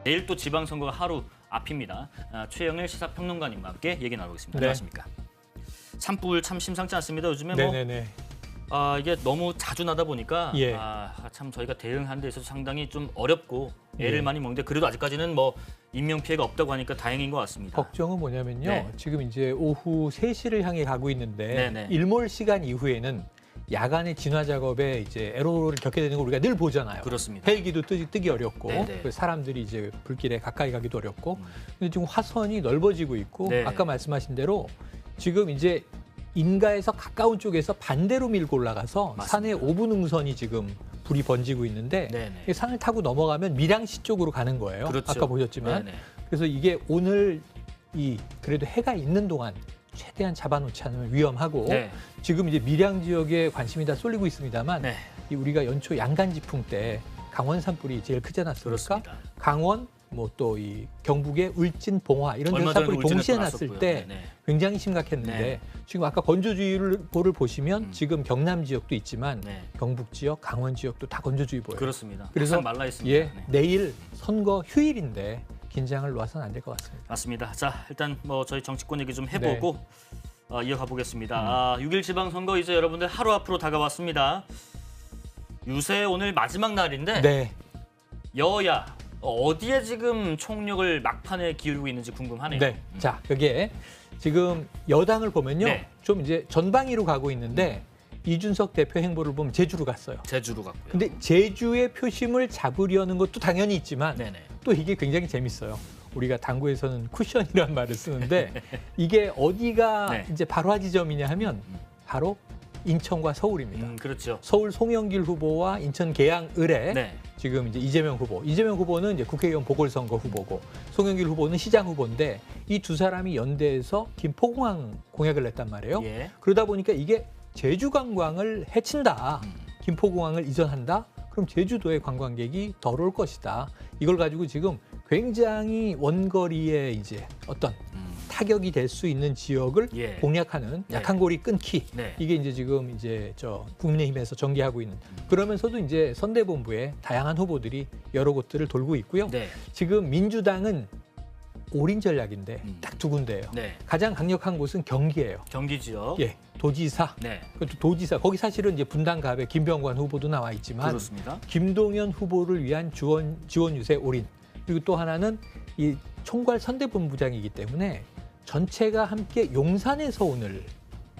내일 또 지방선거가 하루 앞입니다. 최영일 시사평론가님과 함께 얘기 나누겠습니다. 네. 안녕하십니까. 산불 참 심상치 않습니다. 요즘에 네네네. 이게 너무 자주 나다 보니까 예. 참 저희가 대응하는 데 있어서 상당히 좀 어렵고 애를 예. 많이 먹는데 그래도 아직까지는 뭐 인명 피해가 없다고 하니까 다행인 것 같습니다. 걱정은 뭐냐면요. 네. 지금 이제 오후 3시를 향해 가고 있는데 네네. 일몰 시간 이후에는 야간의 진화 작업에 이제 애로를 겪게 되는 걸 우리가 늘 보잖아요. 그렇습니다. 헬기도 뜨기 어렵고 네네. 사람들이 이제 불길에 가까이 가기도 어렵고 근데 지금 화선이 넓어지고 있고 네. 아까 말씀하신 대로 지금 이제 인가에서 가까운 쪽에서 반대로 밀고 올라가서 맞습니다. 산의 오분응선이 지금 불이 번지고 있는데 네네. 이 산을 타고 넘어가면 밀양시 쪽으로 가는 거예요. 그렇죠. 아까 보셨지만. 네네. 그래서 이게 오늘 그래도 해가 있는 동안 최대한 잡아놓지 않으면 위험하고 네. 지금 이제 밀양 지역에 관심이 다 쏠리고 있습니다만 네. 이 우리가 연초 양간지풍 때 강원 산불이 제일 크지 않았습니까? 그렇습니다. 강원 뭐 또 이 경북의 울진, 봉화 이런 데서 얼마 전에 산불이 울진에 동시에 또 났을 났었고요. 때 네네. 굉장히 심각했는데 네. 지금 아까 건조주의보를 보시면 지금 경남 지역도 있지만 네. 경북 지역, 강원 지역도 다 건조주의보예요. 그렇습니다. 그래서 바싹 말라 있습니다. 예, 네. 내일 선거 휴일인데 긴장을 놓아서는 안 될 것 같습니다. 맞습니다. 자, 일단 뭐 저희 정치권 얘기 좀 해보고 이어가 보겠습니다. 6일 지방선거 이제 여러분들 하루 앞으로 다가왔습니다. 유세 오늘 마지막 날인데 네. 여야 어디에 지금 총력을 막판에 기울이고 있는지 궁금하네요. 네. 자, 그게 지금 여당을 보면요. 네. 좀 이제 전방위로 가고 있는데 이준석 대표 행보를 보면 제주로 갔어요. 제주로 갔고요. 근데 제주의 표심을 잡으려는 것도 당연히 있지만 네네. 또 이게 굉장히 재밌어요. 우리가 당구에서는 쿠션이라는 말을 쓰는데 이게 어디가 네. 이제 발화 지점이냐 하면 바로 인천과 서울입니다. 그렇죠. 서울 송영길 후보와 인천 계양을에 네. 지금 이제 이재명 후보는 이제 국회의원 보궐선거 후보고 송영길 후보는 시장 후보인데 이 두 사람이 연대해서 김포공항 공약을 냈단 말이에요. 예. 그러다 보니까 이게 제주 관광을 해친다. 김포공항을 이전한다. 그럼 제주도의 관광객이 덜 올 것이다. 이걸 가지고 지금 굉장히 원거리에 이제 어떤 타격이 될 수 있는 지역을 예. 공략하는 네. 약한 고리 끊기. 네. 이게 이제 지금 이제 국민의힘에서 전개하고 있는. 그러면서도 이제 선대본부에 다양한 후보들이 여러 곳들을 돌고 있고요. 네. 지금 민주당은 올인 전략인데 딱 두 군데예요. 네. 가장 강력한 곳은 경기예요. 경기 지역. 예, 도지사. 네. 그것도 도지사. 거기 사실은 이제 분당갑에 김병관 후보도 나와 있지만 그렇습니다. 김동연 후보를 위한 지원 유세 올인. 그리고 또 하나는 이 총괄 선대본부장이기 때문에 전체가 함께 용산에서 오늘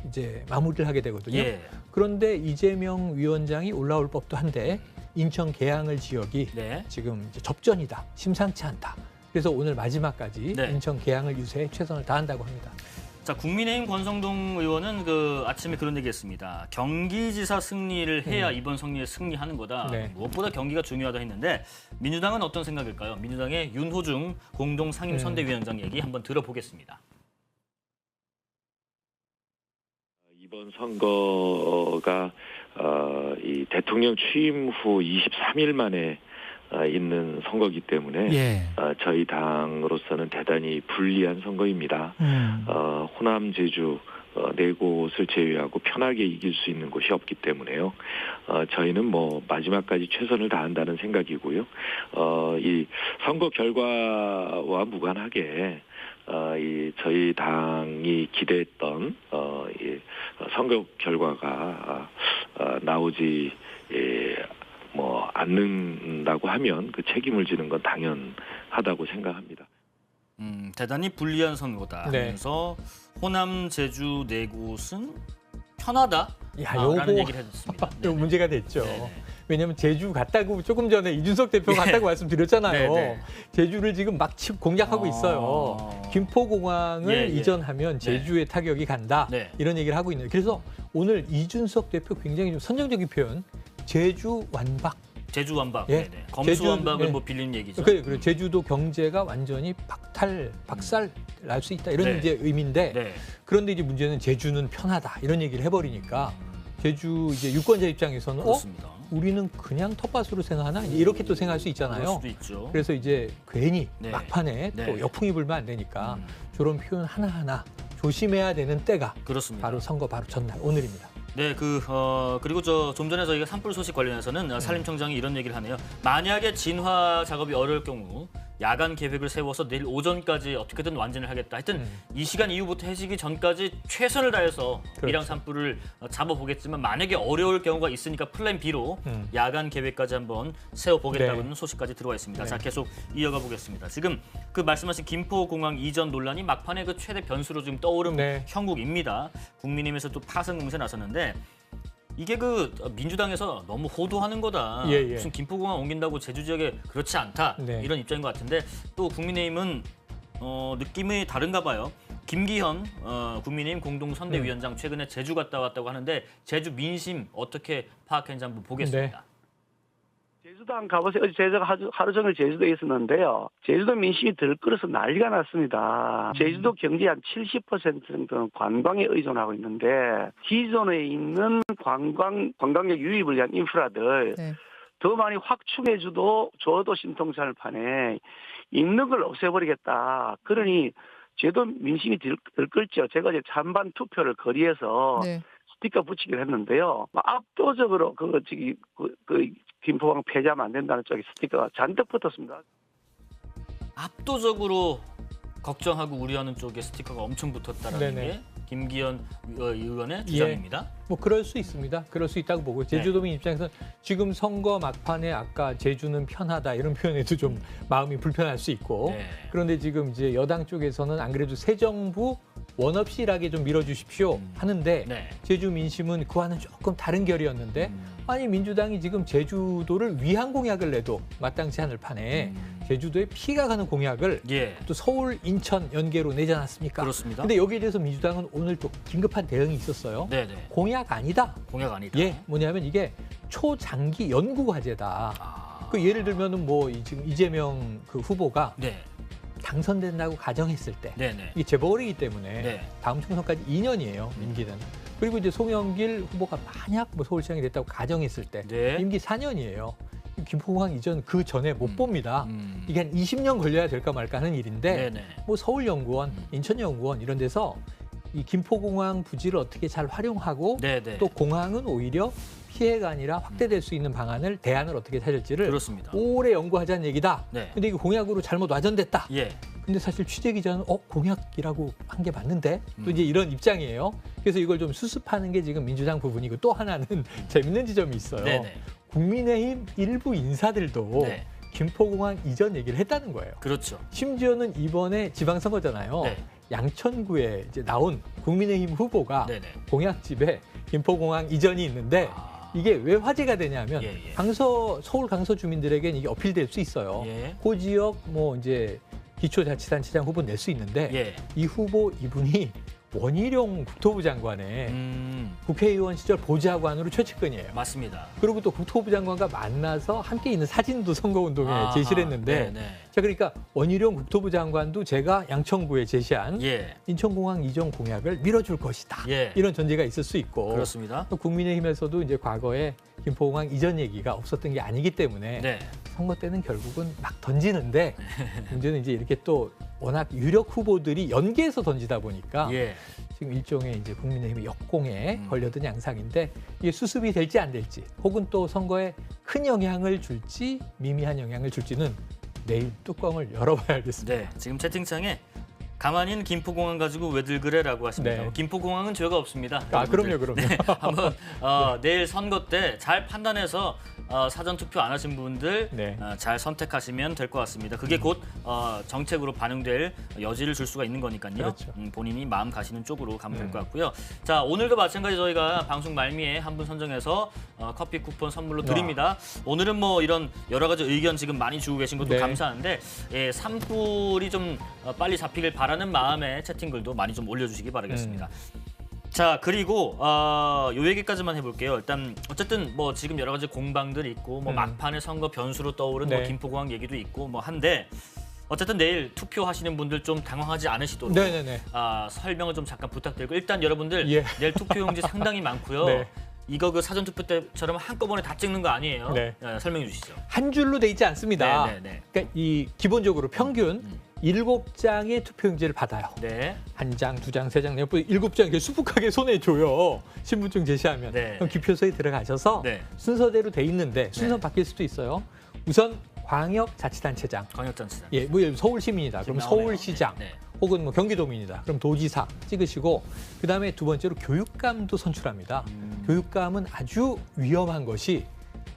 이제 마무리를 하게 되거든요. 예. 그런데 이재명 위원장이 올라올 법도 한데 인천 계양을 지역이 네. 지금 이제 접전이다. 심상치 않다. 그래서 오늘 마지막까지 네. 인천 계양을 유세에 최선을 다한다고 합니다. 자, 국민의힘 권성동 의원은 아침에 그런 얘기했습니다. 경기지사 승리를 해야 이번 선거에 승리하는 거다. 네. 무엇보다 경기가 중요하다 했는데 민주당은 어떤 생각일까요? 민주당의 윤호중 공동 상임선대위원장 얘기 한번 들어보겠습니다. 이번 선거가 이 대통령 취임 후 23일 만에 있는 선거이기 때문에 예. 저희 당으로서는 대단히 불리한 선거입니다. 호남, 제주 네 곳을 제외하고 편하게 이길 수 있는 곳이 없기 때문에요. 저희는 뭐 마지막까지 최선을 다한다는 생각이고요. 이 선거 결과와 무관하게 저희 당이 기대했던 이 선거 결과가 나오지 않는다고 하면 그 책임을 지는 건 당연하다고 생각합니다. 대단히 불리한 선거다 네. 하면서 호남, 제주 네 곳은 편하다. 야, 라는 요거 얘기를 해줬습니다. 좀 문제가 됐죠. 네네. 왜냐하면 제주 갔다고 조금 전에 이준석 대표가 갔다고 말씀드렸잖아요. 네네. 제주를 지금 막 공략하고 있어요. 김포공항을 예. 이전하면 제주에 타격이 간다. 네. 이런 얘기를 하고 있는데 그래서 오늘 이준석 대표 굉장히 좀 선정적인 표현. 제주 완박. 제주 완박. 예. 네네. 검수 완박을 네. 뭐 빌리는 얘기죠. 그리고 제주도 경제가 완전히 박살 날 수 있다. 이런 네. 이제 의미인데 네. 그런데 이제 문제는 제주는 편하다. 이런 얘기를 해버리니까 제주 이제 유권자 입장에서는 그렇습니다. 우리는 그냥 텃밭으로 생각하나 이렇게 또 생각할 수 그럴 있잖아요. 수도 있죠. 그래서 이제 괜히 네. 막판에 네. 또 역풍이 불면 안 되니까 저런 표현 하나하나 조심해야 되는 때가 그렇습니다. 바로 선거 바로 전날 오늘입니다. 네, 그리고 좀 전에 저희가 산불 소식 관련해서는 산림청장이 이런 얘기를 하네요. 만약에 진화 작업이 어려울 경우 야간 계획을 세워서 내일 오전까지 어떻게든 완전을 하겠다. 하여튼 이 시간 이후부터 해지기 전까지 최선을 다해서 그렇죠. 밀양 산불을 잡아보겠지만 만약에 어려울 경우가 있으니까 플랜 B로 야간 계획까지 한번 세워보겠다는 네. 소식까지 들어와 있습니다. 네. 자, 계속 이어가 보겠습니다. 지금 그 말씀하신 김포공항 이전 논란이 막판에 그 최대 변수로 지금 떠오른 네. 형국입니다. 국민의힘에서 또 파상 공세 나섰는데 이게 그 민주당에서 너무 호도하는 거다. 예, 예. 무슨 김포공항 옮긴다고 제주 지역에 그렇지 않다. 네. 이런 입장인 것 같은데 또 국민의힘은 느낌이 다른가 봐요. 김기현 국민의힘 공동선대위원장 최근에 제주 갔다 왔다고 하는데 제주 민심 어떻게 파악했는지 한번 보겠습니다. 네. 제주도 한 가보세요. 어제 제가 하루 종일 제주도에 있었는데요. 제주도 민심이 들끓어서 난리가 났습니다. 제주도 경제 한 70% 정도는 관광에 의존하고 있는데 기존에 있는 관광객 유입을 위한 인프라들 네. 더 많이 확충해줘도 신통찰판에 있는 걸 없애버리겠다. 그러니 제주도 민심이 들끓죠. 제가 이제 찬반 투표를 거리에서 네. 스티커 붙이기로 했는데요. 압도적으로 김포공항 폐지하면 안 된다는 쪽에 스티커가 잔뜩 붙었습니다. 압도적으로 걱정하고 우려하는 쪽에 스티커가 엄청 붙었다는 네네. 게 김기현 의원의 주장입니다. 뭐 그럴 수 있습니다. 그럴 수 있다고 보고 제주도민 입장에서는 지금 선거 막판에 아까 제주는 편하다 이런 표현에도 좀 마음이 불편할 수 있고 네. 그런데 지금 이제 여당 쪽에서는 안 그래도 새 정부 원 없이 일하게 좀 밀어주십시오 하는데 네. 제주 민심은 그와는 조금 다른 결이었는데 아니 민주당이 지금 제주도를 위한 공약을 내도 마땅치 않을 판에 제주도에 피가 가는 공약을 예. 또 서울, 인천 연계로 내지 않았습니까? 그렇습니다. 근데 여기에 대해서 민주당은 오늘 또 긴급한 대응이 있었어요. 네네. 공약 아니다. 공약 아니다. 예, 뭐냐면 이게 초장기 연구 과제다. 아. 그 예를 들면은 뭐 지금 이재명 그 후보가 네. 당선된다고 가정했을 때 네네. 이게 재보궐이기 때문에 네. 다음 총선까지 2년이에요 임기는. 그리고 이제 송영길 후보가 만약 뭐 서울시장이 됐다고 가정했을 때 네. 임기 4년이에요. 김포공항 이전 그 전에 못 봅니다. 음. 이게 한 20년 걸려야 될까 말까 하는 일인데 네네. 뭐 서울연구원, 인천연구원 이런 데서 이 김포공항 부지를 어떻게 잘 활용하고 네네. 또 공항은 오히려 피해가 아니라 확대될 수 있는 방안을 대안을 어떻게 찾을지를 그렇습니다. 오래 연구하자는 얘기다. 네. 근데 이게 공약으로 잘못 와전됐다. 예. 근데 사실 취재 기자는 공약이라고 한 게 맞는데 또 이제 이런 입장이에요. 그래서 이걸 좀 수습하는 게 지금 민주당 부분이고 또 하나는 재밌는 지점이 있어요. 네네. 국민의힘 일부 인사들도 네. 김포공항 이전 얘기를 했다는 거예요. 그렇죠. 심지어는 이번에 지방선거잖아요. 네. 양천구에 이제 나온 국민의힘 후보가 네네. 공약집에 김포공항 이전이 있는데 이게 왜 화제가 되냐면 예, 예. 서울 강서 주민들에게는 이게 어필될 수 있어요. 예. 그 지역 뭐 이제 기초자치단체장 후보 낼 수 있는데 예. 이 후보 이분이 원희룡 국토부 장관의 음. 국회의원 시절 보좌관으로 최측근이에요. 맞습니다. 그리고 또 국토부 장관과 만나서 함께 있는 사진도 선거운동에 아하, 제시를 했는데 네네. 자 그러니까 원희룡 국토부 장관도 제가 양천구에 제시한 예. 인천공항 이전 공약을 밀어줄 것이다. 예. 이런 전제가 있을 수 있고 그렇습니다. 또 국민의힘에서도 이제 과거에 김포공항 이전 얘기가 없었던 게 아니기 때문에 네. 선거 때는 결국은 막 던지는데 문제는 이제 이렇게 또 워낙 유력 후보들이 연계해서 던지다 보니까 예. 지금 일종의 이제 국민의힘의 역공에 걸려든 양상인데 이게 수습이 될지 안 될지 혹은 또 선거에 큰 영향을 줄지 미미한 영향을 줄지는 내일 뚜껑을 열어봐야 알겠습니다. 네. 지금 채팅창에 가만히 있는 김포공항 가지고 왜들 그래라고 하십니다. 네. 김포공항은 죄가 없습니다. 아 여러분들. 그럼요. 네, 한번 내일 선거 때 잘 판단해서 사전 투표 안 하신 분들 네. 잘 선택하시면 될 것 같습니다. 그게 곧 정책으로 반영될 여지를 줄 수가 있는 거니까요. 그렇죠. 본인이 마음 가시는 쪽으로 가면 될 것 같고요. 자, 오늘도 마찬가지 저희가 방송 말미에 한 분 선정해서 커피 쿠폰 선물로 드립니다. 오늘은 뭐 이런 여러 가지 의견 지금 많이 주고 계신 것도 네. 감사한데 산불이 좀 빨리 잡히길 바라는 마음에 채팅글도 많이 좀 올려주시기 바라겠습니다. 자, 그리고 요 얘기까지만 해볼게요. 일단 어쨌든 뭐 지금 여러 가지 공방들 있고 뭐 막판에 선거 변수로 떠오른 네. 뭐 김포공항 얘기도 있고 뭐 한데 어쨌든 내일 투표하시는 분들 좀 당황하지 않으시도록 네네네. 설명을 좀 잠깐 부탁드리고 일단 여러분들 예. 내일 투표용지 상당히 많고요. 네. 이거 그 사전 투표 때처럼 한꺼번에 다 찍는 거 아니에요. 네. 설명해 주시죠. 한 줄로 돼 있지 않습니다. 네네네. 그러니까 이 기본적으로 평균 7장의 투표용지를 받아요. 네. 한 장, 두 장, 세 장, 7장 이렇게 수북하게 손에 줘요. 신분증 제시하면. 네. 그럼 기표소에 들어가셔서 네. 순서대로 돼 있는데 순서 바뀔 수도 있어요. 우선 광역자치단체장. 광역단체장. 예, 뭐 예를 들어 서울시민이다. 그럼 나오네요. 서울시장. 네. 혹은 뭐 경기도민이다. 그럼 도지사 찍으시고 그다음에 두 번째로 교육감도 선출합니다. 교육감은 아주 위험한 것이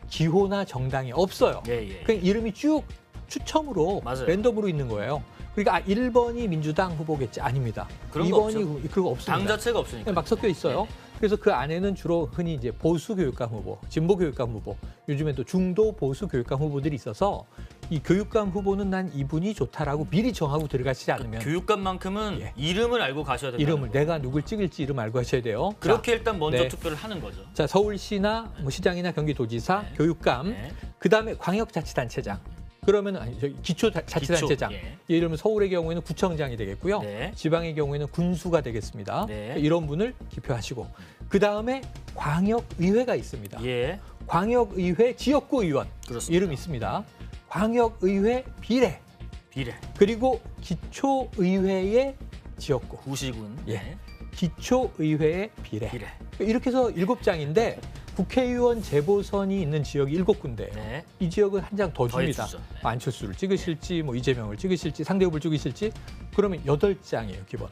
기호나 정당이 없어요. 예, 예. 그냥 이름이 쭉 추첨으로 맞아요. 랜덤으로 있는 거예요. 그러니까 1번이 민주당 후보겠지. 아닙니다. 그런 거 2번이 그런 거 없습니다. 당 자체가 없으니까. 그냥 막 섞여 있어요. 네. 그래서 그 안에는 주로 흔히 이제 보수 교육감 후보, 진보 교육감 후보, 요즘엔 또 중도 보수 교육감 후보들이 있어서 이 교육감 후보는 난 이분이 좋다라고 미리 정하고 들어가시지 않으면 교육감만큼은 예. 이름을 알고 가셔야 된다. 이름을 내가 누굴 찍을지 이름 알고 하셔야 돼요. 그렇게 일단 먼저 네. 투표를 하는 거죠. 자, 서울시나 뭐 시장이나 경기도지사, 네. 교육감, 네. 그다음에 광역자치단체장. 그러면 아니 저기 기초자치단체장. 기초, 예. 예를 들면 서울의 경우에는 구청장이 되겠고요. 네. 지방의 경우에는 군수가 되겠습니다. 네. 이런 분을 기표하시고 그다음에 광역의회가 있습니다. 예. 광역의회 지역구 의원 그렇습니다. 이름 있습니다. 광역의회 비례 비례. 그리고 기초의회의 지역구 구시군. 예. 네. 기초의회의 비례 비례. 이렇게 해서 7장인데 국회의원 재보선이 있는 지역이 7군데 네. 이 지역은 한 장 더 줍니다. 주죠. 네. 안철수를 찍으실지 뭐 이재명을 찍으실지 상대 후보를 찍으실지 그러면 8장이에요 기본.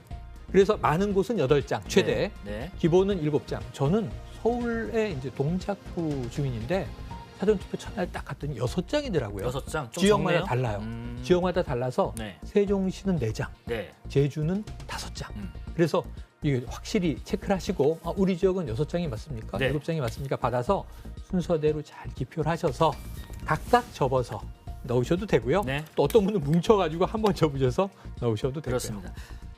그래서 많은 곳은 8장 최대 네. 네. 기본은 7장. 저는 서울의 이제 동작구 주민인데 사전투표 첫날 딱 갔더니 6장이더라고요. 6장. 좀 지역마다 적네요. 달라요. 지역마다 달라서 네. 세종시는 4장, 네. 제주는 5장. 그래서 이게 확실히 체크를 하시고 우리 지역은 6장이 맞습니까? 네. 7장이 맞습니까? 받아서 순서대로 잘 기표를 하셔서 각각 접어서 넣으셔도 되고요. 네. 또 어떤 분은 뭉쳐가지고 한번 접으셔서 넣으셔도 되고요. 그렇습니다.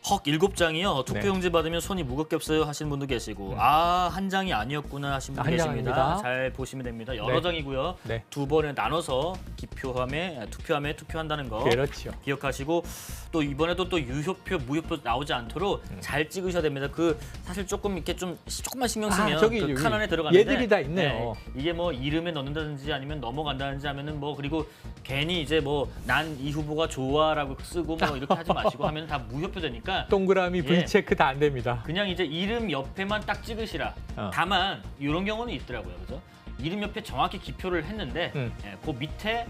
헉 7장이요. 투표용지 받으면 손이 무겁게 없어요 하시는 분도 계시고 한 장이 아니었구나 하시는 분 한 계십니다. 장입니다. 잘 보시면 됩니다. 여러 네. 장이고요. 네. 두 번에 나눠서 투표함에 투표한다는 거 그렇죠. 기억하시고 또 이번에도 또 유효표, 무효표 나오지 않도록 잘 찍으셔야 됩니다. 그 사실 조금 이렇게 좀 조금만 신경 쓰면 저기 그 여기 칸 안에 들어가는데 얘들이 다 있네요. 이게 뭐 이름에 넣는다든지 아니면 넘어간다든지 하면은 뭐 그리고 괜히 이제 뭐 난 이 후보가 좋아라고 쓰고 뭐 이렇게 하지 마시고 하면 다 무효표 되니까 동그라미 V 예. 체크 다 안 됩니다. 그냥 이제 이름 옆에만 딱 찍으시라. 다만 이런 경우는 있더라고요, 그죠? 이름 옆에 정확히 기표를 했는데 그 밑에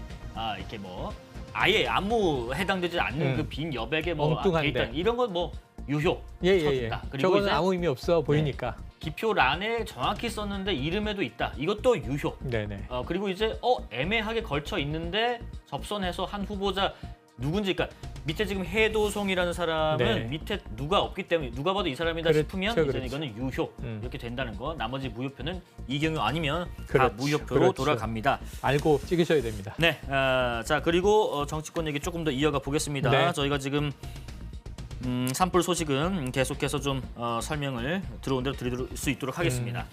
이렇게 뭐 아예 아무 해당되지 않는 그 빈 여백에 뭐 엉뚱한데. 데이터 이런 건 뭐 유효 예. 쳤다. 그리고 저거는 이제 아무 의미 없어 보이니까. 기표란에 정확히 썼는데 이름에도 있다. 이것도 유효. 네네. 그리고 이제 애매하게 걸쳐 있는데 접선해서 한 후보자 누군지, 그러니까 밑에 지금 해도송이라는 사람은 네. 밑에 누가 없기 때문에 누가 봐도 이 사람이다 그렇죠, 싶으면 그렇죠. 이제 이거는 유효 이렇게 된다는 거. 나머지 무효표는 이 경우 아니면 다 그렇죠, 무효표로 그렇죠. 돌아갑니다. 알고 찍으셔야 됩니다. 네, 자 그리고 정치권 얘기 조금 더 이어가 보겠습니다. 네. 저희가 지금 산불 소식은 계속해서 좀 설명을 들어온 대로 드릴 수 있도록 하겠습니다.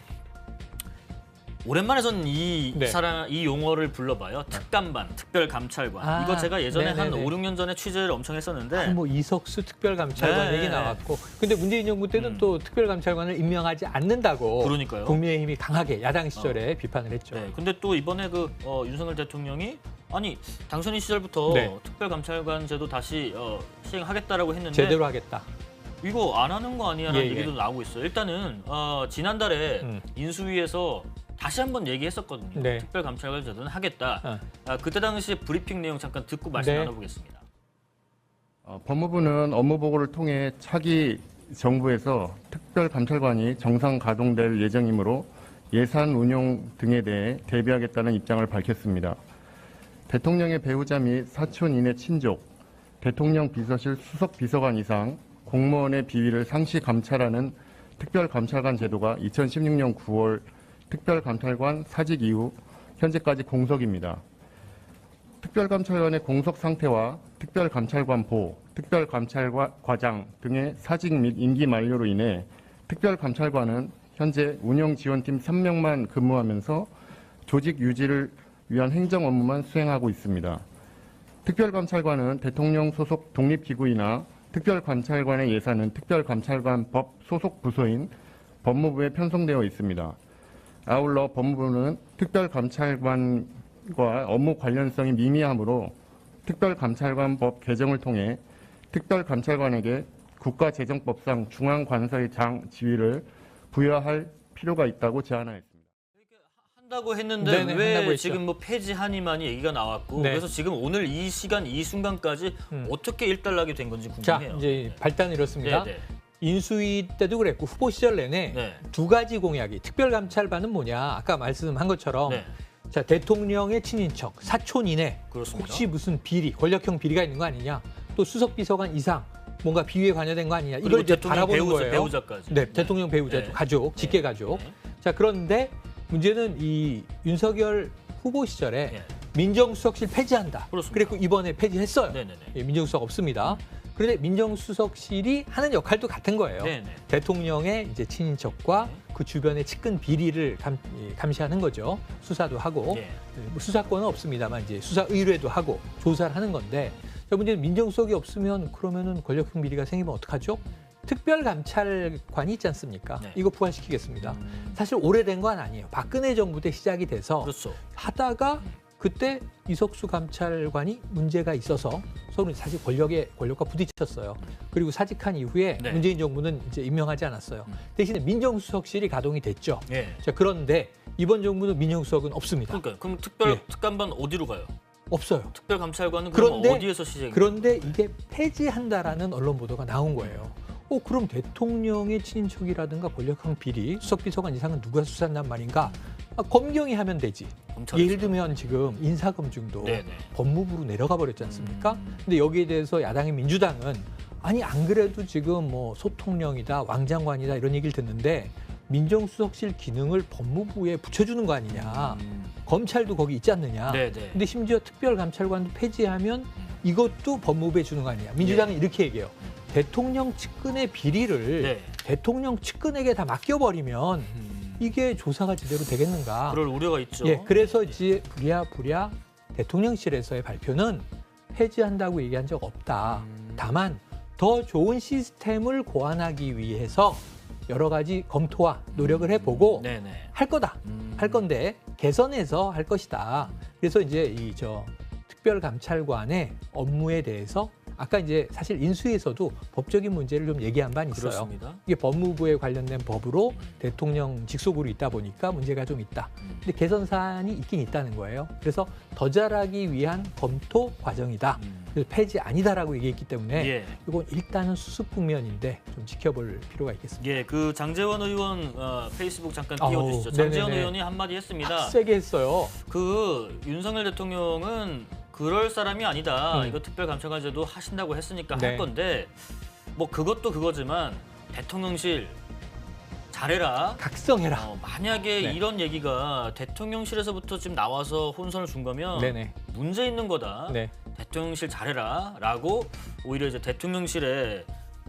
오랜만에 전 이 네. 이 용어를 불러봐요. 특감반, 특별감찰관. 이거 제가 예전에 한 네네네. 5, 6년 전에 취재를 엄청 했었는데 뭐 이석수 특별감찰관 네. 얘기 나왔고, 근데 문재인 정부 때는 또 특별감찰관을 임명하지 않는다고 그러니까요. 국민의힘이 강하게 야당 시절에 비판을 했죠. 네, 근데 또 이번에 윤석열 대통령이 아니 당선인 시절부터 네. 특별감찰관 제도 다시 시행하겠다라고 했는데 제대로 하겠다. 이거 안 하는 거 아니야라는 예, 예. 얘기도 나오고 있어요. 일단은 지난달에 인수위에서 다시 한번 얘기했었거든요. 네. 특별감찰관 제도는 하겠다. 그때 당시 브리핑 내용 잠깐 듣고 말씀 네. 나눠보겠습니다. 법무부는 업무 보고를 통해 차기 정부에서 특별감찰관이 정상 가동될 예정이므로 예산 운용 등에 대해 대비하겠다는 입장을 밝혔습니다. 대통령의 배우자 및 사촌 이내 친족, 대통령 비서실 수석 비서관 이상 공무원의 비위를 상시 감찰하는 특별감찰관 제도가 2016년 9월 특별감찰관 사직 이후 현재까지 공석입니다. 특별감찰관의 공석 상태와 특별감찰관보, 특별감찰과장 등의 사직 및 임기 만료로 인해 특별감찰관은 현재 운영지원팀 3명만 근무하면서 조직 유지를 위한 행정 업무만 수행하고 있습니다. 특별감찰관은 대통령 소속 독립기구이나 특별감찰관의 예산은 특별감찰관법 소속 부서인 법무부에 편성되어 있습니다. 아울러 법무부는 특별감찰관과 업무 관련성이 미미하므로 특별감찰관법 개정을 통해 특별감찰관에게 국가재정법상 중앙관서의 장 지위를 부여할 필요가 있다고 제안하였습니다. 한다고 했는데 네네, 왜 한다고 했죠. 지금 뭐 폐지하니만이 얘기가 나왔고 네. 그래서 지금 오늘 이 시간 이 순간까지 어떻게 일단락이 된 건지 자, 궁금해요. 이제 발단은 이렇습니다. 네, 네. 인수위 때도 그랬고 후보 시절 내내 네. 두 가지 공약이 특별감찰반은 뭐냐 아까 말씀한 것처럼 네. 자 대통령의 친인척 사촌 이내 그렇습니다. 혹시 무슨 비리 권력형 비리가 있는 거 아니냐 또 수석 비서관 이상 뭔가 비위에 관여된 거 아니냐 이걸 그리고 이제 대통령 바라보는 배우자, 거예요. 배우자까지. 네, 대통령 배우자 네. 가족 직계 네. 가족. 네. 자 그런데 문제는 이 윤석열 후보 시절에 네. 민정수석실 폐지한다. 그렇습니다. 그리고 이번에 폐지했어요. 네네네. 예, 민정수석 없습니다. 그런데 민정수석실이 하는 역할도 같은 거예요. 네네. 대통령의 이제 친인척과 네. 그 주변의 측근 비리를 감시하는 거죠. 수사도 하고 예. 뭐 수사권은 없습니다만 이제 수사 의뢰도 하고 조사를 하는 건데 자, 문제는 민정수석이 없으면 그러면은 권력형 비리가 생기면 어떡하죠? 특별감찰관이 있지 않습니까? 네. 이거 부활시키겠습니다. 사실 오래된 건 아니에요. 박근혜 정부 때 시작이 돼서 그렇죠. 하다가 그때 이석수 감찰관이 문제가 있어서 서로 사실 권력과 부딪혔어요. 그리고 사직한 이후에 네. 문재인 정부는 이제 임명하지 않았어요. 대신에 민정수석실이 가동이 됐죠. 예. 자, 그런데 이번 정부는 민정수석은 없습니다. 그러니까 그럼 특별 예. 특감반 어디로 가요? 없어요. 특별감찰관은 그럼 그런데- 어디에서 시작이? 그런데 이게 폐지한다라는 언론 보도가 나온 거예요. 그럼 대통령의 친인척이라든가 권력형 비리, 수석비서관 이상은 누가 수사한단 말인가? 검경이 하면 되지. 검찰에서. 예를 들면 지금 인사검증도 네네. 법무부로 내려가 버렸지 않습니까? 음. 근데 여기에 대해서 야당의 민주당은 아니 안 그래도 지금 뭐 소통령이다, 왕장관이다 이런 얘기를 듣는데 민정수석실 기능을 법무부에 붙여주는 거 아니냐? 검찰도 거기 있지 않느냐? 네네. 근데 심지어 특별감찰관도 폐지하면 이것도 법무부에 주는 거 아니냐? 민주당은 이렇게 얘기해요. 대통령 측근의 비리를 네. 대통령 측근에게 다 맡겨버리면 이게 조사가 제대로 되겠는가? 그럴 우려가 있죠. 예, 그래서 이제 부랴부랴 대통령실에서의 발표는 폐지한다고 얘기한 적 없다. 다만 더 좋은 시스템을 고안하기 위해서 여러 가지 검토와 노력을 해보고 네네. 할 거다. 할 건데 개선해서 할 것이다. 그래서 이제 이 특별감찰관의 업무에 대해서 아까 이제 사실 인수위에서도 법적인 문제를 좀 얘기한 바는 있어요. 그렇습니다. 이게 법무부에 관련된 법으로 대통령 직속으로 있다 보니까 문제가 좀 있다. 근데 개선 사안이 있긴 있다는 거예요. 그래서 더 잘하기 위한 검토 과정이다. 그래서 폐지 아니다라고 얘기했기 때문에 예. 이건 일단은 수습 국면인데 좀 지켜볼 필요가 있겠습니다. 예, 그 장제원 의원 페이스북 잠깐 아우, 띄워주시죠. 네네네. 장제원 의원이 한마디 했습니다. 세게 했어요. 그 윤석열 대통령은 그럴 사람이 아니다. 이거 특별감찰관제도 하신다고 했으니까 네. 할 건데 뭐 그것도 그거지만 대통령실 잘해라. 각성해라. 만약에 네. 이런 얘기가 대통령실에서부터 지금 나와서 혼선을 준 거면 네네. 문제 있는 거다. 네. 대통령실 잘해라라고 오히려 이제 대통령실의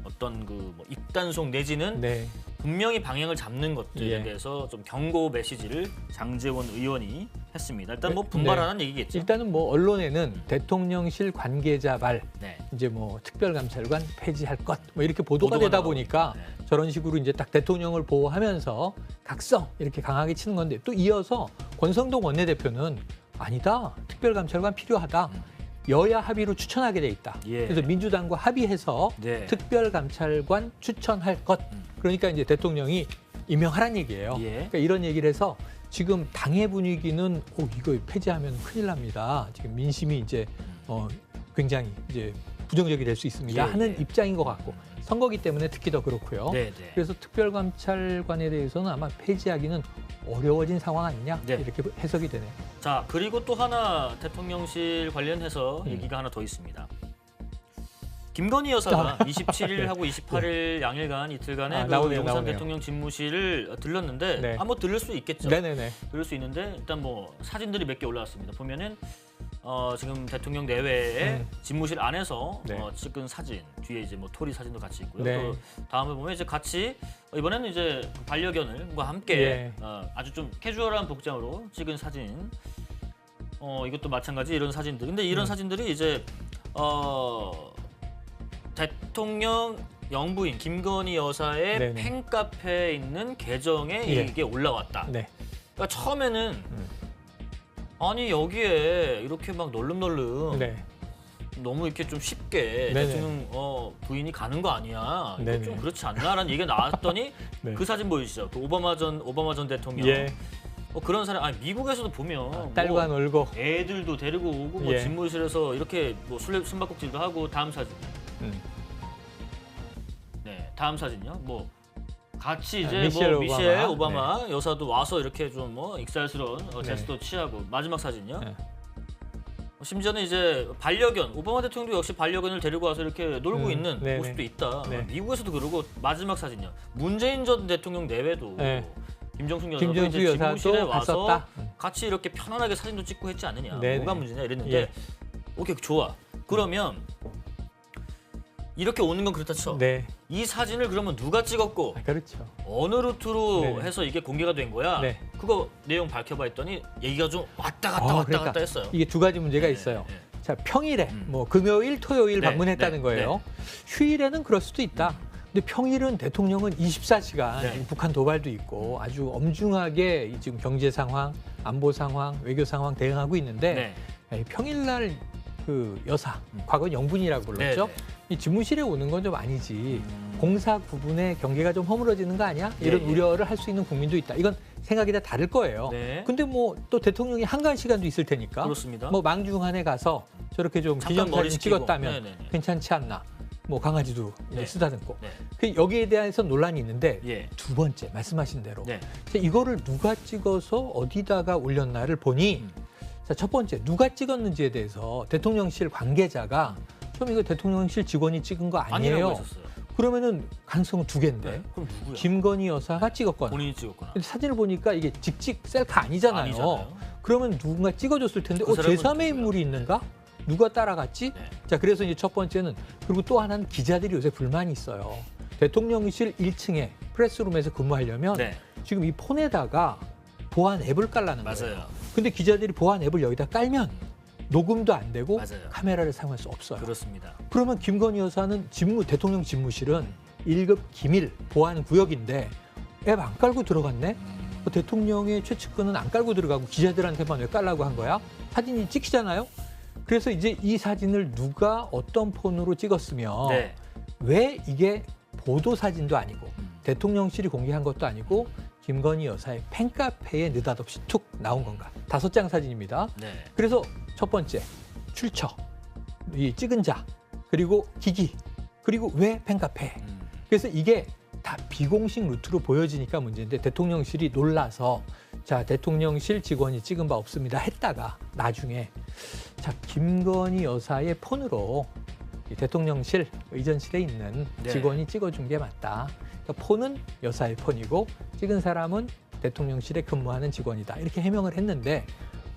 어떤 그 뭐 입단속 내지는 네. 분명히 방향을 잡는 것들에 예. 대해서 좀 경고 메시지를 장제원 의원이 했습니다. 일단 뭐 네. 분발하는 얘기겠죠. 일단은 뭐 언론에는 대통령실 관계자 발 네. 이제 뭐 특별감찰관 폐지할 것 뭐 이렇게 보도가 보도가 되다 나오고. 보니까 네. 저런 식으로 이제 딱 대통령을 보호하면서 각성 이렇게 강하게 치는 건데 또 이어서 권성동 원내대표는 아니다. 특별감찰관 필요하다. 여야 합의로 추천하게 돼 있다. 예. 그래서 민주당과 합의해서 네. 특별감찰관 추천할 것. 그러니까 이제 대통령이 임명하란 얘기예요. 예. 그러니까 이런 얘기를 해서 지금 당의 분위기는 이거 폐지하면 큰일 납니다. 지금 민심이 이제 굉장히 이제 부정적이 될 수 있습니다. 예, 하는 예. 입장인 것 같고 선거기 때문에 특히 더 그렇고요. 네, 네. 그래서 특별감찰관에 대해서는 아마 폐지하기는 어려워진 상황 아니냐 네. 이렇게 해석이 되네요. 자, 그리고 또 하나 대통령실 관련해서 음. 얘기가 하나 더 있습니다. 김건희 여사가 27일하고 28일 양일간 이틀간의 그 나오네요, 용산 나오네요. 대통령 집무실을 들렀는데 네. 뭐 들를 수 있겠죠. 네네네. 들을 수 있는데 일단 뭐 사진들이 몇 개 올라왔습니다. 보면은 지금 대통령 내외의 집무실 안에서 네. 찍은 사진 뒤에 이제 뭐 토리 사진도 같이 있고요. 네. 또 다음에 보면 이제 같이 이번에는 이제 반려견과 함께 예. 아주 좀 캐주얼한 복장으로 찍은 사진. 이것도 마찬가지 이런 사진들. 근데 이런 사진들이 이제 대통령 영부인 김건희 여사의 네네. 팬카페에 있는 계정에 예. 이게 올라왔다. 네. 그러니까 처음에는 아니 여기에 이렇게 막 널름널름 네. 너무 이렇게 좀 쉽게 네네. 대통령 부인이 가는 거 아니야? 이거 네네. 좀 그렇지 않나라는 얘기가 나왔더니 네. 그 사진 보이시죠? 그 오바마 전 대통령 예. 그런 사람 미국에서도 보면 딸과 뭐 놀고. 애들도 데리고 오고 뭐 예. 집무실에서 이렇게 뭐 숨바꼭질도 하고 다음 사진. 네, 다음 사진요. 뭐 같이 이제 미셸 미셸 오바마. 오바마 여사도 와서 이렇게 좀 뭐 익살스러운 제스도 취하고 마지막 사진요. 네. 심지어는 이제 반려견 오바마 대통령도 역시 반려견을 데리고 와서 이렇게 놀고 있는 네네. 모습도 있다. 네. 미국에서도 그러고 마지막 사진요. 문재인 전 대통령 내외도 네. 김정숙 여사도 김정숙 이제 여사도 집무실에 와서 갔었다. 같이 이렇게 편안하게 사진도 찍고 했지 않느냐. 네네. 뭐가 문제냐 이랬는데 예. 오케이 좋아. 그러면 이렇게 오는 건 그렇다 쳐. 네. 이 사진을 그러면 누가 찍었고 그렇죠. 어느 루트로 네네. 해서 이게 공개가 된 거야. 네. 그거 내용 밝혀봐 했더니 얘기가 좀 왔다 갔다 왔다 그러니까 갔다 했어요. 이게 두 가지 문제가 네, 있어요. 네, 네. 자, 평일에 뭐 금요일, 토요일 네, 방문했다는 네, 거예요. 휴일에는 그럴 수도 있다. 근데 평일은 대통령은 24시간 네. 북한 도발도 있고 아주 엄중하게 지금 경제 상황, 안보 상황, 외교 상황 대응하고 있는데 네. 평일날 그 여사, 과거 영분이라고 불렀죠. 네, 네. 이 집무실에 오는 건 좀 아니지. 공사 구분의 경계가 좀 허물어지는 거 아니야? 이런 예. 우려를 할 수 있는 국민도 있다. 이건 생각이 다 다를 거예요. 네. 근데 뭐 또 대통령이 한가한 시간도 있을 테니까 그렇습니다. 뭐 망중한에 가서 저렇게 좀 잠깐 머리 기념사진 식히고. 찍었다면 네네네. 괜찮지 않나. 뭐 강아지도 네. 쓰다듬고. 네. 그 여기에 대해서 논란이 있는데 예. 두 번째 말씀하신 대로 네. 자, 이거를 누가 찍어서 어디다가 올렸나를 보니 자, 첫 번째 누가 찍었는지에 대해서 대통령실 관계자가 좀 이거 대통령실 직원이 찍은 거 아니라고 아니에요. 했었어요. 그러면은 가능성은 두 개인데 네. 그럼 누구야? 김건희 여사가 찍었거나 본인이 찍었구나. 근데 사진을 보니까 이게 직직 셀카 아니잖아요. 아니잖아요. 그러면 누군가 찍어줬을 텐데 그 사람은 제3의 누구야? 인물이 있는가? 누가 따라갔지? 네. 자, 그래서 이제 첫 번째는 그리고 또 하나는 기자들이 요새 불만이 있어요. 대통령실 1층에 프레스룸에서 근무하려면 네. 지금 이 폰에다가 보안 앱을 깔라는 거예요. 맞아요. 근데 기자들이 보안 앱을 여기다 깔면 녹음도 안 되고 맞아요. 카메라를 사용할 수 없어요. 그렇습니다. 그러면 김건희 여사는 대통령 집무실은 1급 기밀 보안 구역인데 앱 안 깔고 들어갔네? 대통령의 최측근은 안 깔고 들어가고 기자들한테만 왜 깔라고 한 거야? 사진이 찍히잖아요? 그래서 이제 이 사진을 누가 어떤 폰으로 찍었으면 네. 왜 이게 보도 사진도 아니고 대통령실이 공개한 것도 아니고 김건희 여사의 팬카페에 느닷없이 툭 나온 건가? 5장 사진입니다. 네. 그래서 첫 번째 출처, 이 찍은 자, 그리고 기기, 그리고 왜 팬카페. 그래서 이게 다 비공식 루트로 보여지니까 문제인데 대통령실이 놀라서 자 대통령실 직원이 찍은 바 없습니다 했다가 나중에 자 김건희 여사의 폰으로 이 대통령실 의전실에 있는 네. 직원이 찍어준 게 맞다. 그러니까 폰은 여사의 폰이고 찍은 사람은 대통령실에 근무하는 직원이다. 이렇게 해명을 했는데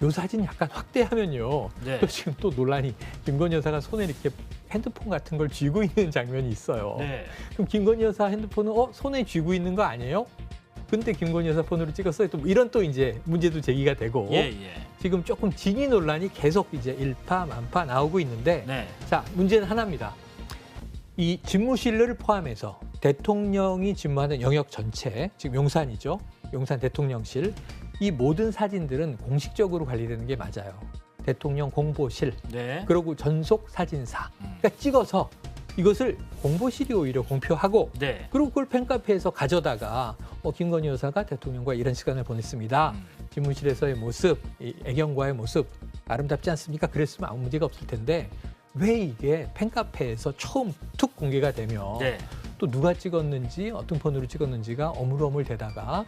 요 사진 약간 확대하면요. 네. 또 지금 또 논란이 김건희 여사가 손에 이렇게 핸드폰 같은 걸 쥐고 있는 장면이 있어요. 네. 그럼 김건희 여사 핸드폰은 손에 쥐고 있는 거 아니에요? 근데 김건희 여사 폰으로 찍었어요. 또 이런 또 이제 문제도 제기가 되고 예, 예. 지금 조금 진위 논란이 계속 이제 일파만파 나오고 있는데 네. 자 문제는 하나입니다. 이 집무실을 포함해서 대통령이 집무하는 영역 전체 지금 용산이죠. 용산 대통령실 이 모든 사진들은 공식적으로 관리되는 게 맞아요. 대통령 공보실 네. 그리고 전속 사진사 그러니까 찍어서 이것을 공보실이 오히려 공표하고 네. 그리고 그걸 팬카페에서 가져다가 김건희 여사가 대통령과 이런 시간을 보냈습니다. 집무실에서의 모습, 이 애경과의 모습 아름답지 않습니까? 그랬으면 아무 문제가 없을 텐데 왜 이게 팬카페에서 처음 툭 공개가 되면 네. 또 누가 찍었는지 어떤 폰으로 찍었는지가 어물어물되다가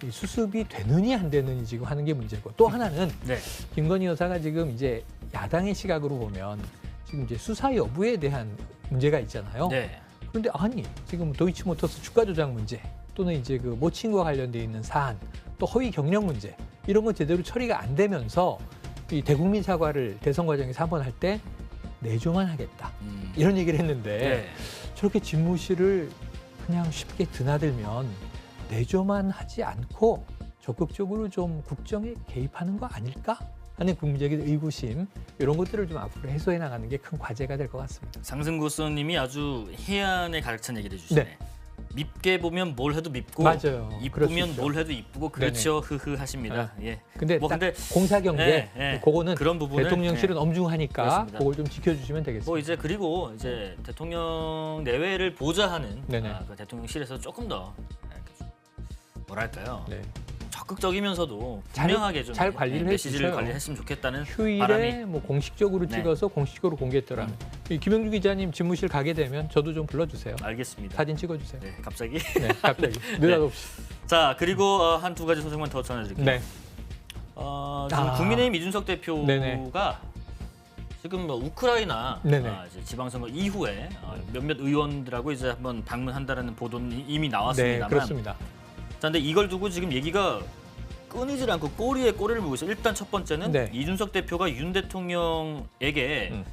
이 수습이 되느니 안 되느니 지금 하는 게 문제고 또 하나는 네. 김건희 여사가 지금 이제 야당의 시각으로 보면 지금 이제 수사 여부에 대한 문제가 있잖아요. 네. 그런데 아니 지금 도이치모터스 주가 조작 문제 또는 이제 그 모친과 관련돼 있는 사안 또 허위 경력 문제 이런 거 제대로 처리가 안 되면서 이 대국민 사과를 대선 과정에서 한 번 할 때 내조만 하겠다 이런 얘기를 했는데 네. 저렇게 집무실을 그냥 쉽게 드나들면 내조만 하지 않고 적극적으로 좀 국정에 개입하는 거 아닐까 하는 국민적인 의구심 이런 것들을 좀 앞으로 해소해 나가는 게 큰 과제가 될 것 같습니다. 상승고선님이 아주 해안에 가득 찬 얘기를 해주시네. 네. 밉게 보면 뭘 해도 밉고 맞아요. 그럴 수 이쁘면 있죠. 뭘 해도 이쁘고 그렇죠. 흐흐 하십니다. 예. 근데 뭐 딱 근데 공사 경계 그거는 그런 부분을 대통령실은 엄중하니까 그렇습니다. 그걸 좀 지켜주시면 되겠습니다. 뭐 이제 그리고 이제 대통령 내외를 보좌하는 네네. 그 대통령실에서 조금 더 뭐랄까요? 네. 적극적이면서도 잘- 분명하게 좀 잘 관리를 메시지를 해주셔요. 관리했으면 좋겠다는 휴일에 바람이 뭐 공식적으로 네. 찍어서 공식적으로 공개했더라면 이 김영주 기자님 집무실 가게 되면 저도 좀 불러주세요. 알겠습니다. 사진 찍어주세요. 네, 갑자기. 네, 갑자기 느닷없이. 자, 그리고 한 두 가지 소식만 더 전해드릴게요. 네. 지금 국민의힘 이준석 대표가 네네. 지금 뭐 우크라이나 네네. 이제 지방선거 이후에 몇몇 의원들하고 이제 한번 방문한다라는 보도는 이미 나왔습니다만, 네, 그렇습니다. 자, 근데 이걸 두고 지금 얘기가 끊이질 않고 꼬리에 꼬리를 물고 있어요. 일단 첫 번째는 네. 이준석 대표가 윤 대통령에게 음.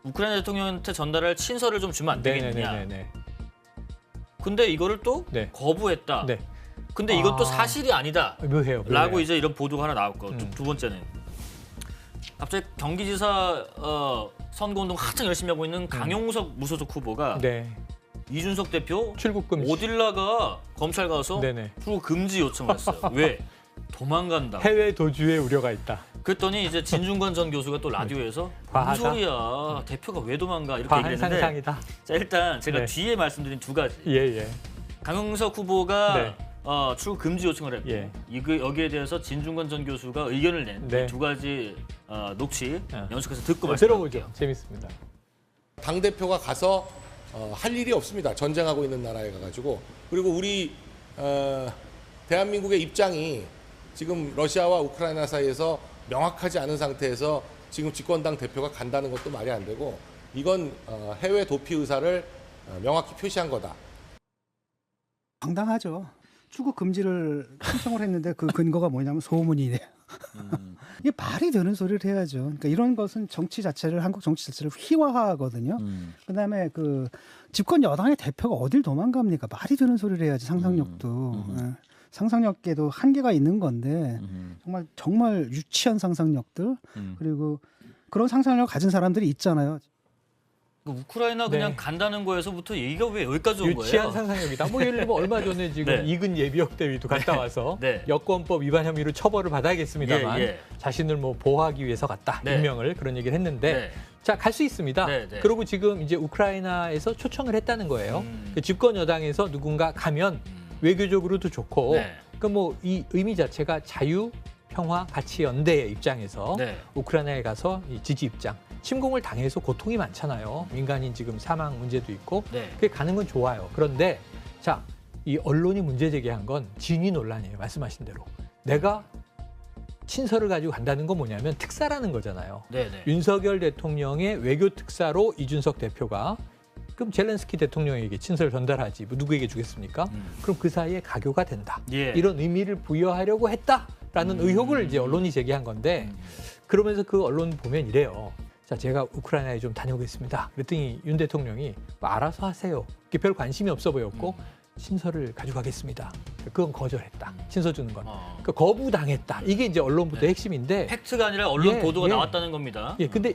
우크라이나 대통령한테 전달할 친서를 좀 주면 안 되겠느냐. 네네네. 근데 이거를 또 네. 거부했다. 네. 근데 이건 또 아. 사실이 아니다. 묘해요. 라고 이제 이런 보도가 하나 나왔고 두 번째는 갑자기 경기지사 선거운동 한창 열심히 하고 있는 강용석 무소속 후보가 네. 이준석 대표 출국 금지. 어딜 나가 검찰 가서 네네. 출국 금지 요청했어요. 왜? 도망간다. 해외 도주의 우려가 있다. 그랬더니 이제 진중권 전 교수가 또 라디오에서 무슨 과하다. 소리야. 대표가 왜 도망가 이렇게 과한 얘기했는데 상상이다. 자, 일단 제가 네. 뒤에 말씀드린 두 가지. 예예. 강용석 후보가 네. 출국 금지 요청을 했고 예. 여기에 대해서 진중권 전 교수가 의견을 낸 네. 두 가지 녹취 어. 연속해서 듣고 들어보죠. 말씀드릴게요. 재밌습니다. 당 대표가 가서 할 일이 없습니다. 전쟁하고 있는 나라에 가가지고 그리고 우리 대한민국의 입장이 지금 러시아와 우크라이나 사이에서 명확하지 않은 상태에서 지금 집권당 대표가 간다는 것도 말이 안 되고 이건 해외 도피 의사를 명확히 표시한 거다. 당당하죠. 출국 금지를 신청을 했는데 그 근거가 뭐냐면 소문이네. 이게 말이 되는 소리를 해야죠. 그러니까 이런 것은 정치 자체를 한국 정치 자체를 희화화하거든요. 그다음에 그 집권 여당의 대표가 어딜 도망갑니까? 말이 되는 소리를 해야지 상상력도. 예. 상상력에도 한계가 있는 건데 정말 유치한 상상력들 그리고 그런 상상력을 가진 사람들이 있잖아요. 우크라이나 그냥 네. 간다는 거에서부터 얘기가 왜 여기까지 온 유치한 거예요? 상상력이다. 뭐 예를 들면 얼마 전에 지금 네. 이근 예비역 대위도 갔다 와서 네. 여권법 위반 혐의로 처벌을 받아야겠습니다만 예, 예. 자신을 뭐 보호하기 위해서 갔다. 네. 임명을 그런 얘기를 했는데 네. 자, 갈 수 있습니다. 네, 네. 그리고 지금 이제 우크라이나에서 초청을 했다는 거예요. 그 집권 여당에서 누군가 가면 외교적으로도 좋고 네. 그 뭐 이 의미 자체가 자유, 평화, 가치 연대의 입장에서 네. 우크라이나에 가서 이 지지 입장. 침공을 당해서 고통이 많잖아요. 민간인 지금 사망 문제도 있고 네. 그게 가는 건 좋아요. 그런데 자, 이 언론이 문제 제기한 건 진위 논란이에요. 말씀하신 대로. 내가 친서를 가지고 간다는 건 뭐냐면 특사라는 거잖아요. 네, 네. 윤석열 대통령의 외교 특사로 이준석 대표가 그럼 젤렌스키 대통령에게 친서를 전달하지 뭐 누구에게 주겠습니까? 그럼 그 사이에 가교가 된다. 예. 이런 의미를 부여하려고 했다라는 의혹을 이제 언론이 제기한 건데 그러면서 그 언론 보면 이래요. 자, 제가 우크라이나에 좀 다녀오겠습니다. 그랬더니 윤 대통령이 뭐 알아서 하세요. 그게 별 관심이 없어 보였고 친서를 가져가겠습니다. 그건 거절했다. 친서 주는 건. 그러니까 거부당했다. 이게 이제 언론부터 핵심인데. 팩트가 아니라 언론 예, 보도가 예. 나왔다는 겁니다. 예, 근데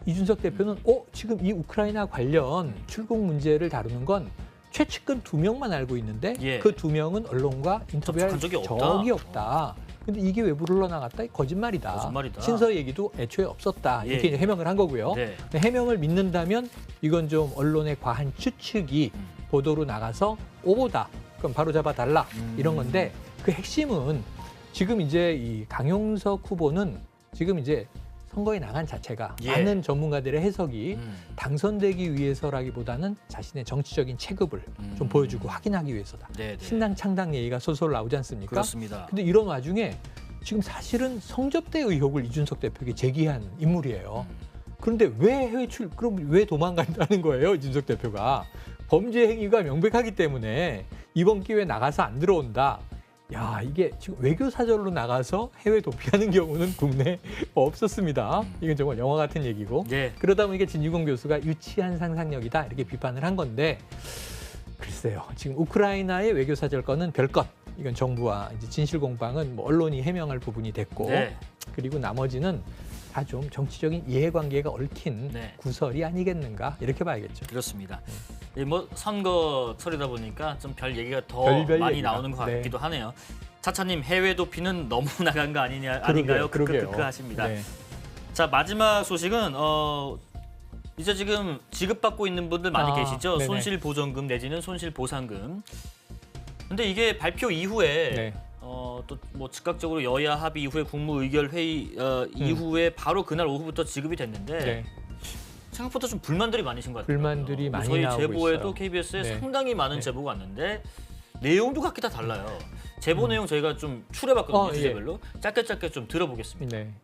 이준석 대표는 지금 이 우크라이나 관련 출국 문제를 다루는 건 최측근 2명만 알고 있는데 예. 그 2명은 언론과 인터뷰할 접촉한 적이 없다. 적이 없다. 근데 이게 왜 물러나갔다? 거짓말이다. 거짓말이다. 친서 얘기도 애초에 없었다. 이렇게 예. 이제 해명을 한 거고요. 네. 근데 해명을 믿는다면 이건 좀 언론의 과한 추측이 보도로 나가서 오보다. 그럼 바로 잡아달라. 이런 건데 그 핵심은 지금 이제 이 강용석 후보는 지금 이제 선거에 나간 자체가 예. 많은 전문가들의 해석이 당선되기 위해서라기보다는 자신의 정치적인 체급을 좀 보여주고 확인하기 위해서다. 네, 네. 신당 창당 얘기가 솔솔 나오지 않습니까? 그렇습니다. 근데 이런 와중에 지금 사실은 성접대 의혹을 이준석 대표에게 제기한 인물이에요. 그런데 왜 그럼 왜 도망간다는 거예요, 이준석 대표가? 범죄 행위가 명백하기 때문에 이번 기회에 나가서 안 들어온다. 야, 이게 지금 외교 사절로 나가서 해외 도피하는 경우는 국내에 없었습니다. 이건 정말 영화 같은 얘기고. 예. 그러다 보니까 진유공 교수가 유치한 상상력이다 이렇게 비판을 한 건데 글쎄요. 지금 우크라이나의 외교 사절 건은 별것. 이건 정부와 이제 진실 공방은 뭐 언론이 해명할 부분이 됐고 네. 그리고 나머지는 다 좀 정치적인 이해관계가 얽힌 네. 구설이 아니겠는가 이렇게 봐야겠죠. 그렇습니다. 뭐 선거철이다 보니까 좀 별 얘기가 더 별별 많이 얘기가. 나오는 것 네. 같기도 하네요. 차차님 해외 도피는 너무 나간 거 아닌가요? 그러게요. 크크크크 하십니다. 네. 자, 마지막 소식은 이제 지금 지급받고 있는 분들 많이 계시죠. 네네. 손실보전금 내지는 손실보상금. 근데 이게 발표 이후에 네. 또 뭐 즉각적으로 여야 합의 이후에 국무의결회의 이후에 바로 그날 오후부터 지급이 됐는데 네. 생각보다 좀 불만들이 많으신 것 같아요. 불만들이 많이 저희 나오고 제보에도 있어요. KBS에 네. 상당히 많은 네. 제보가 왔는데 내용도 각기 다 달라요. 제보 내용 저희가 좀 추려봤거든요. 예. 주제별로. 짧게 좀 들어보겠습니다. 네.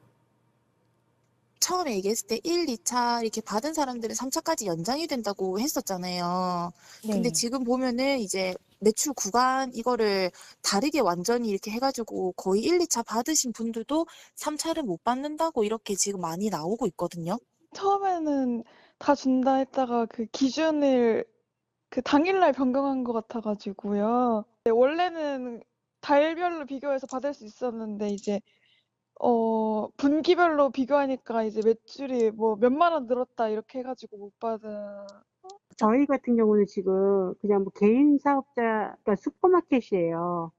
처음에 얘기했을 때 1, 2차 이렇게 받은 사람들은 3차까지 연장이 된다고 했었잖아요. 근데 지금 보면은 이제 매출 구간 이거를 다르게 완전히 이렇게 해가지고 거의 1, 2차 받으신 분들도 3차를 못 받는다고 이렇게 지금 많이 나오고 있거든요. 처음에는 다 준다 했다가 그 기준을 그 당일날 변경한 것 같아가지고요. 네, 원래는 달별로 비교해서 받을 수 있었는데 이제 분기별로 비교하니까 이제 매출이 뭐 몇만 원 늘었다 이렇게 해가지고 못 받아. 저희 같은 경우는 지금 그냥 뭐 개인 사업자, 그러니까 슈퍼마켓이에요.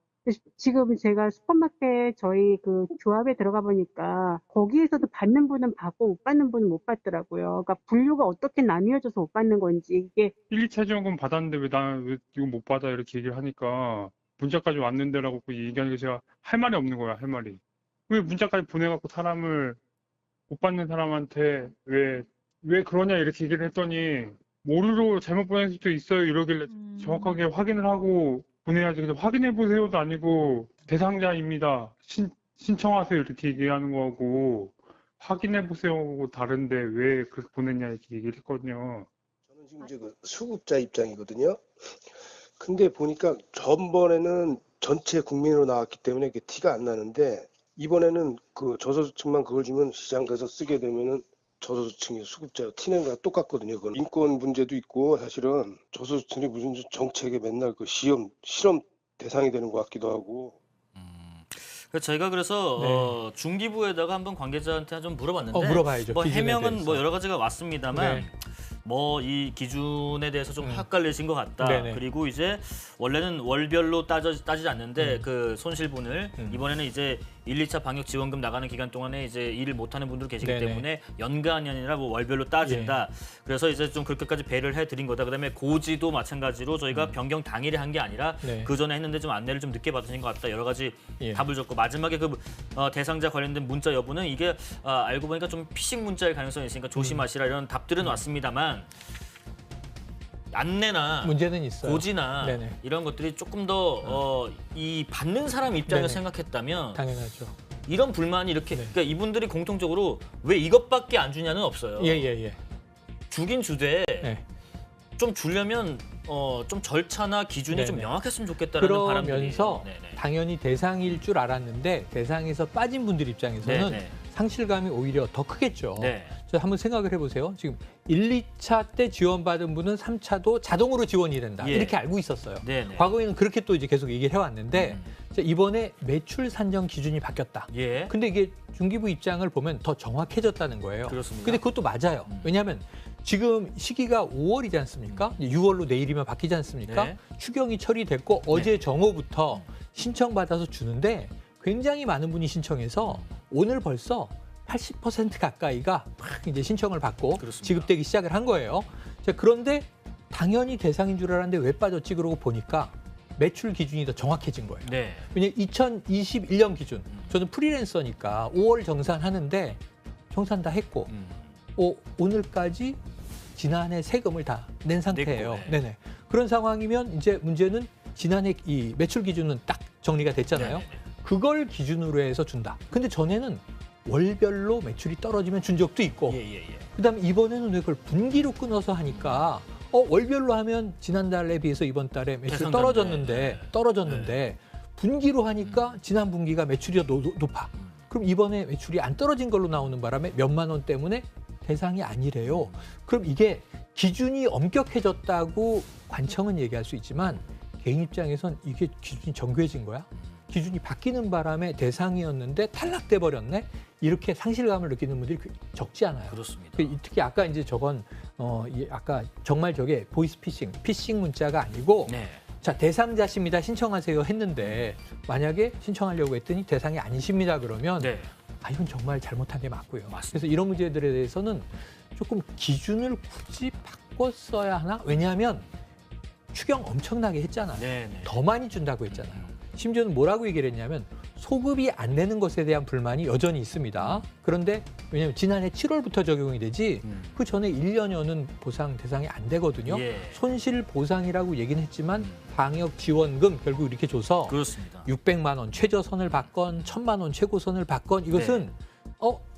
지금 제가 슈퍼마켓 저희 그 조합에 들어가 보니까 거기에서도 받는 분은 받고 못 받는 분은 못 받더라고요. 그러니까 분류가 어떻게 나뉘어져서 못 받는 건지 이게 1, 2차 지원금 받았는데 왜 이거 못 받아 이렇게 얘기를 하니까 문자까지 왔는데라고 얘기하니까 제가 할 말이 없는 거야, 할 말이. 왜 문자까지 보내갖고 사람을 못 받는 사람한테 왜 그러냐 이렇게 얘기를 했더니 오류로 잘못 보낼 수도 있어요 이러길래 정확하게 확인을 하고 보내야지. 근데 확인해 보세요도 아니고 대상자입니다. 신청하세요 이렇게 얘기하는 거하고 확인해 보세요하고 다른데 왜 그렇게 보냈냐 이렇게 얘기를 했거든요. 저는 지금 이제 그 수급자 입장이거든요. 근데 보니까 전번에는 전체 국민으로 나왔기 때문에 이게 티가 안 나는데 이번에는 그 저소득층만 그걸 주면 시장가서 쓰게 되면은 저소득층이 수급자 티낸 거랑 똑같거든요. 그건 인권 문제도 있고 사실은 저소득층이 무슨 정책에 맨날 그 실험 대상이 되는 것 같기도 하고. 저희가 그래서 네. 중기부에다가 한번 관계자한테 좀 물어봤는데 물어봐야죠. 뭐 기준에 해명은 대해서. 뭐 여러 가지가 왔습니다만 네. 뭐 이 기준에 대해서 좀 헷갈리신 것 같다. 네네. 그리고 이제 원래는 월별로 따지지 않는데 그 손실분을 이번에는 이제 1, 2차 방역 지원금 나가는 기간 동안에 이제 일을 못하는 분들 계시기 네네. 때문에 연간이 아니라 뭐 월별로 따진다. 그래서 이제 좀 그렇게까지 배를 해드린 거다. 그다음에 고지도 마찬가지로 저희가 변경 당일에 한 게 아니라 네. 그 전에 했는데 좀 안내를 좀 늦게 받으신 것 같다. 여러 가지 예. 답을 줬고 마지막에 그 대상자 관련된 문자 여부는 이게 알고 보니까 좀 피싱 문자일 가능성이 있으니까 조심하시라 이런 답들은 왔습니다만 안내나 문제는 있어요. 고지나 네네. 이런 것들이 조금 더 이 받는 사람 입장에서 네네. 생각했다면 당연하죠. 이런 불만이 이렇게 네. 그러니까 이분들이 공통적으로 왜 이것밖에 안 주냐는 없어요. 예. 주긴 주되 네. 좀 주려면 좀 절차나 기준이 좀 네네. 명확했으면 좋겠다라는 바람들이 그러면서 네네. 당연히 대상일 줄 알았는데 대상에서 빠진 분들 입장에서는 네네. 상실감이 오히려 더 크겠죠. 네. 한번 생각을 해보세요. 지금 1, 2차 때 지원받은 분은 3차도 자동으로 지원이 된다. 예. 이렇게 알고 있었어요. 네네. 과거에는 그렇게 또 이제 계속 얘기를 해왔는데 자, 이번에 매출 산정 기준이 바뀌었다. 예. 근데 이게 중기부 입장을 보면 더 정확해졌다는 거예요. 그렇습니다. 근데 그것도 맞아요. 왜냐하면 지금 시기가 5월이지 않습니까? 6월로 내일이면 바뀌지 않습니까? 네. 추경이 처리됐고 어제 정오부터 신청받아서 주는데 굉장히 많은 분이 신청해서 오늘 벌써 80% 가까이가 막 이제 신청을 받고 그렇습니다. 지급되기 시작을 한 거예요. 자, 그런데 당연히 대상인 줄 알았는데 왜 빠졌지? 그러고 보니까 매출 기준이 더 정확해진 거예요. 네. 왜냐면 2021년 기준, 저는 프리랜서니까 5월 정산하는데 정산 다 했고 오늘까지 지난해 세금을 다 낸 상태예요. 냈고, 네. 네네. 그런 상황이면 이제 문제는 지난해 이 매출 기준은 딱 정리가 됐잖아요. 네네네. 그걸 기준으로 해서 준다. 근데 전에는 월별로 매출이 떨어지면 준 적도 있고 예. 그다음에 이번에는 왜 그걸 분기로 끊어서 하니까 월별로 하면 지난달에 비해서 이번 달에 매출이 떨어졌는데 분기로 하니까 지난 분기가 매출이 더 높아. 그럼 이번에 매출이 안 떨어진 걸로 나오는 바람에 몇만 원 때문에 대상이 아니래요. 그럼 이게 기준이 엄격해졌다고 관청은 얘기할 수 있지만 개인 입장에선 이게 기준이 정교해진 거야? 기준이 바뀌는 바람에 대상이었는데 탈락돼 버렸네? 이렇게 상실감을 느끼는 분들이 적지 않아요. 그렇습니다. 특히 아까 이제 저건 아까 정말 저게 피싱 문자가 아니고 네. 자 대상자십니다 신청하세요 했는데 만약에 신청하려고 했더니 대상이 아니십니다 그러면 네. 이건 정말 잘못한 게 맞고요. 맞습니다. 그래서 이런 문제들에 대해서는 조금 기준을 굳이 바꿨어야 하나? 왜냐하면 추경 엄청나게 했잖아요. 네네. 더 많이 준다고 했잖아요. 심지어는 뭐라고 얘기를 했냐면 소급이 안 되는 것에 대한 불만이 여전히 있습니다. 그런데 왜냐하면 지난해 7월부터 적용이 되지 그 전에 1년여는 보상 대상이 안 되거든요. 예. 손실 보상이라고 얘기는 했지만 방역 지원금 결국 이렇게 줘서 그렇습니다. 600만 원 최저선을 받건 1000만 원 최고선을 받건 이것은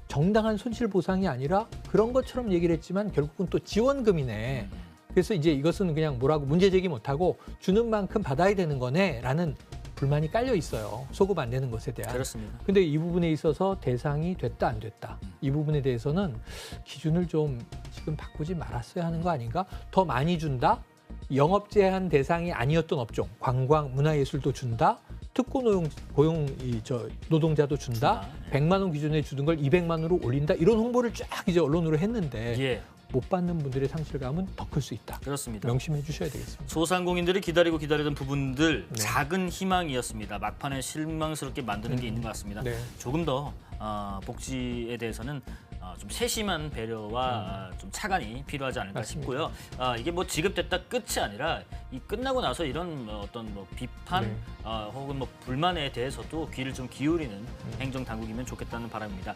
정당한 손실 보상이 아니라 그런 것처럼 얘기를 했지만 결국은 또 지원금이네. 그래서 이제 이것은 그냥 뭐라고 문제 제기 못하고 주는 만큼 받아야 되는 거네라는 불만이 깔려 있어요. 소급 안 되는 것에 대한. 그렇습니다. 근데 이 부분에 있어서 대상이 됐다 안 됐다. 이 부분에 대해서는 기준을 좀 지금 바꾸지 말았어야 하는 거 아닌가? 더 많이 준다? 영업 제한 대상이 아니었던 업종, 관광, 문화예술도 준다. 특고 고용 노동자도 준다. 100만 원 기준에 주는 걸 200만 원으로 올린다. 이런 홍보를 쫙 이제 언론으로 했는데 예. 못 받는 분들의 상실감은 더 클 수 있다. 그렇습니다. 명심해 주셔야 되겠습니다. 소상공인들이 기다리던 부분들 네. 작은 희망이었습니다. 막판에 실망스럽게 만드는 게 있는 것 같습니다. 네. 조금 더 복지에 대해서는 좀 세심한 배려와 좀 차관이 필요하지 않을까 맞습니다. 싶고요. 이게 뭐 지급됐다 끝이 아니라 이 끝나고 나서 이런 어떤 뭐 비판 네. 혹은 뭐 불만에 대해서도 귀를 좀 기울이는 행정 당국이면 좋겠다는 바람입니다.